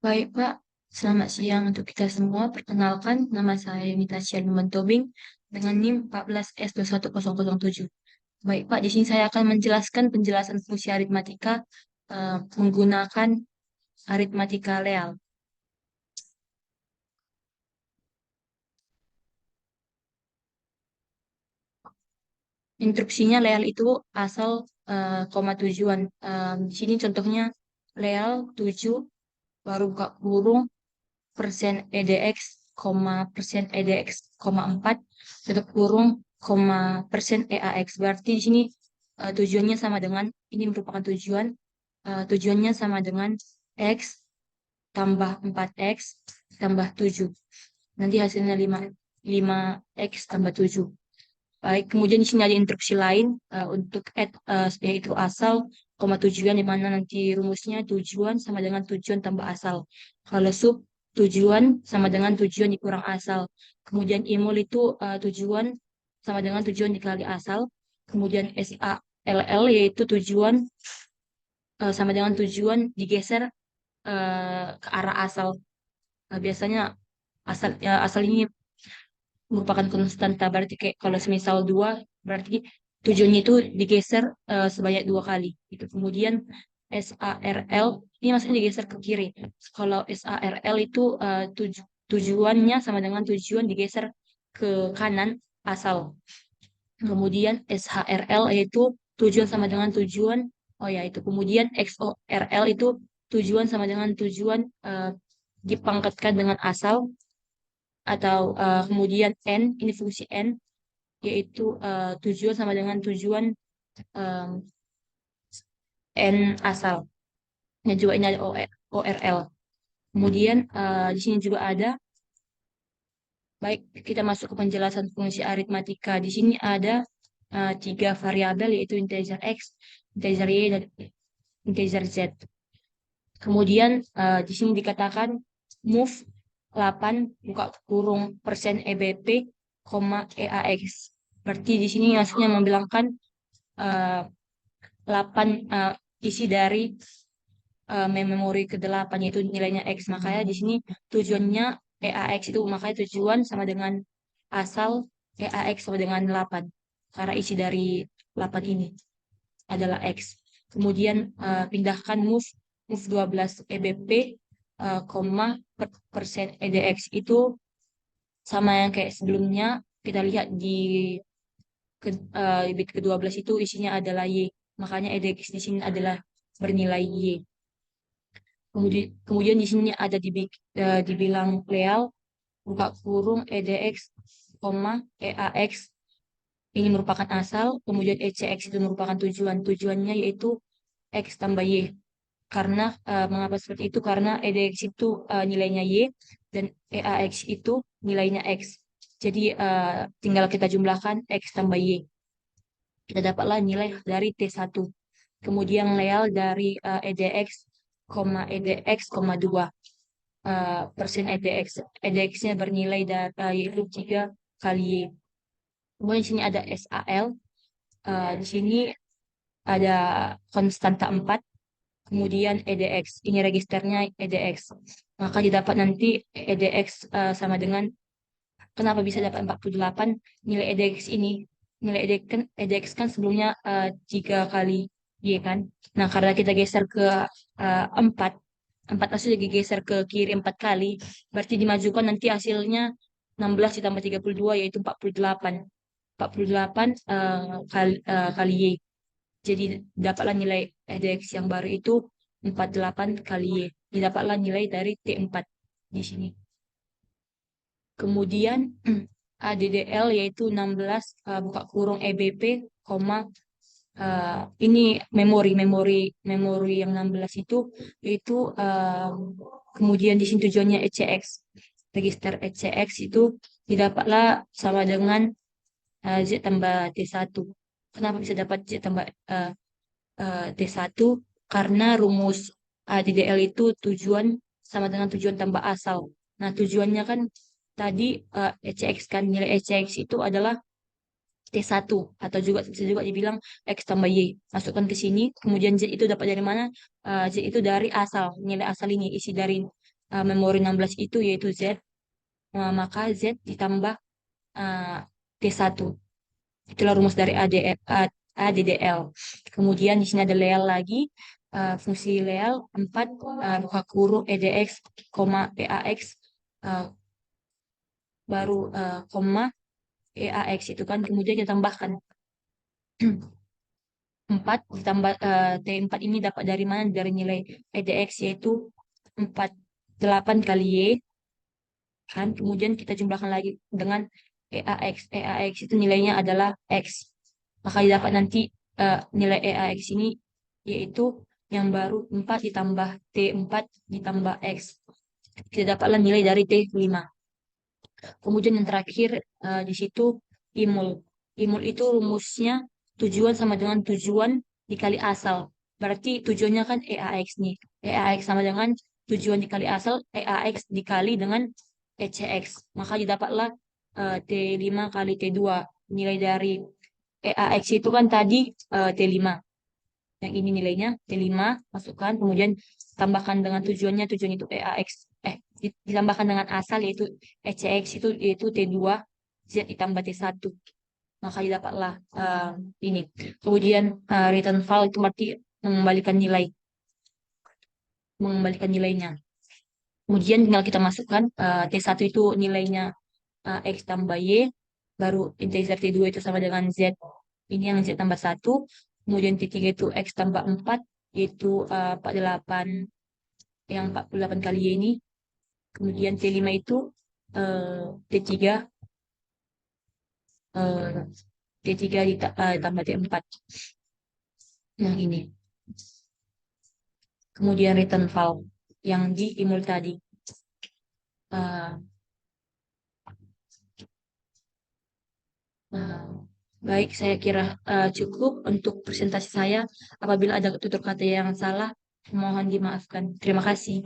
Baik, Pak. Selamat siang untuk kita semua. Perkenalkan, nama saya Mita Numan Tobing dengan NIM 14S21007. Baik, Pak. Di sini saya akan menjelaskan penjelasan fungsi aritmatika menggunakan aritmatika real. Instruksinya real itu asal koma tujuan. Di sini contohnya real 7 baru buka kurung persen EDX, persen EDX, 4 tutup kurung, persen EAX. Berarti di sini tujuannya sama dengan, ini merupakan tujuannya sama dengan X tambah 4X tambah 7. Nanti hasilnya 5X tambah 7. Baik, kemudian di sini ada instruksi lain untuk add, yaitu asal, tujuan, di mana nanti rumusnya tujuan sama dengan tujuan tambah asal. Kalau sub, tujuan sama dengan tujuan dikurang asal. Kemudian imul itu tujuan sama dengan tujuan dikali asal. Kemudian SALL yaitu tujuan sama dengan tujuan digeser ke arah asal. Biasanya asal ini merupakan konstanta, berarti kayak kalau semisal dua, berarti tujuannya itu digeser sebanyak 2 kali itu. Kemudian SARL ini maksudnya digeser ke kiri. Kalau SARL itu tujuannya sama dengan tujuan digeser ke kanan asal. Kemudian SHRL yaitu tujuan sama dengan tujuan, oh ya itu. Kemudian XORL itu tujuan sama dengan tujuan dipangkatkan dengan asal. Atau kemudian N, ini fungsi N, yaitu tujuan sama dengan tujuan em, N asal. Dan juga ini ada ORL. Kemudian di sini juga ada, baik kita masuk ke penjelasan fungsi aritmatika. Di sini ada 3 variabel, yaitu integer X, integer Y, dan integer Z. Kemudian di sini dikatakan move 8 buka kurung persen EBP, EAX. Berarti di sini hasilnya membilangkan eh, 8 isi dari memori ke-8, yaitu nilainya X. Makanya di sini tujuannya EAX itu, makanya tujuan sama dengan asal EAX sama dengan 8. Karena isi dari 8 ini adalah X. Kemudian pindahkan move 12 EBP, persen EDX itu sama yang kayak sebelumnya. Kita lihat di bit ke-12 itu isinya adalah Y. Makanya EDX di sini adalah bernilai Y. Kemudian di sini ada dibilang real, buka kurung EDX, EAX ini merupakan asal, kemudian ECX itu merupakan tujuan. Tujuannya yaitu X tambah Y. Karena mengapa seperti itu? Karena EDX itu nilainya Y dan EAX itu nilainya X. Jadi tinggal kita jumlahkan X tambah Y. Kita dapatlah nilai dari T1. Kemudian real dari EDX, EDX, 2 persen EDX. EDX-nya bernilai yaitu 3 kali Y. Kemudian di sini ada SAL. Di sini ada konstanta 4. Kemudian EDX. Ini registernya EDX. Maka didapat nanti EDX sama dengan, kenapa bisa dapat 48? Nilai EDX ini. Nilai EDX kan sebelumnya 3 kali Y kan. Nah, karena kita geser ke 4, 4 hasilnya digeser ke kiri 4 kali, berarti dimajukan nanti hasilnya 16 ditambah 32, yaitu 48. 48 kali Y. Jadi dapatlah nilai EDX yang baru itu 48 kali Y. Didapatlah nilai dari T4 di sini. Kemudian ADDL yaitu 16 buka kurung EBP, ini memori yang 16 itu, yaitu kemudian di sini tujuannya ECX. Register ECX itu didapatlah sama dengan Z tambah T1. Kenapa bisa dapat Z tambah T1? Karena rumus ADDL itu tujuan sama dengan tujuan tambah asal. Nah, tujuannya kan tadi ECX kan, nilai ECX itu adalah T1, atau juga bisa juga dibilang X tambah Y. Masukkan ke sini, kemudian Z itu dapat dari mana? Z itu dari asal, nilai asal ini, isi dari memori 16 itu yaitu Z, maka Z ditambah T1. Itulah rumus dari ADDL. Kemudian di sini ada Leal lagi. Fungsi Leal 4 buka kurung EDX, EAX, uh, baru koma EAX itu kan. Kemudian kita tambahkan 4 ditambah T4 ini dapat dari mana? Dari nilai EDX yaitu 48 kali Y kan. Kemudian kita jumlahkan lagi dengan EAX. EAX itu nilainya adalah X. Maka dapat nanti nilai EAX ini yaitu yang baru 4 ditambah T4 ditambah X. Kita dapatlah nilai dari T5. Kemudian yang terakhir di situ imul. Imul itu rumusnya tujuan sama dengan tujuan dikali asal. Berarti tujuannya kan EAX nih. EAX sama dengan tujuan dikali asal, EAX dikali dengan ECX. Maka didapatlah T5 kali T2. Nilai dari EAX itu kan tadi T5. Yang ini nilainya T5, masukkan, kemudian tambahkan dengan tujuannya, tujuan itu EAX. Ditambahkan dengan asal yaitu ECX itu yaitu T2, Z ditambah T1. Maka didapatlah ini. Kemudian return file itu berarti mengembalikan nilainya. Kemudian tinggal kita masukkan T1 itu nilainya X tambah Y, baru integer T2 itu sama dengan Z. Ini yang Z tambah 1. Kemudian T3 itu X tambah 4, yaitu 48, yang 48 kali Y ini. Kemudian T5 itu T3, eh, T3 ditambah T4. Yang ini. Kemudian return file yang di imul tadi. Eh, eh, Baik, saya kira cukup untuk presentasi saya. Apabila ada tutur kata yang salah, mohon dimaafkan. Terima kasih.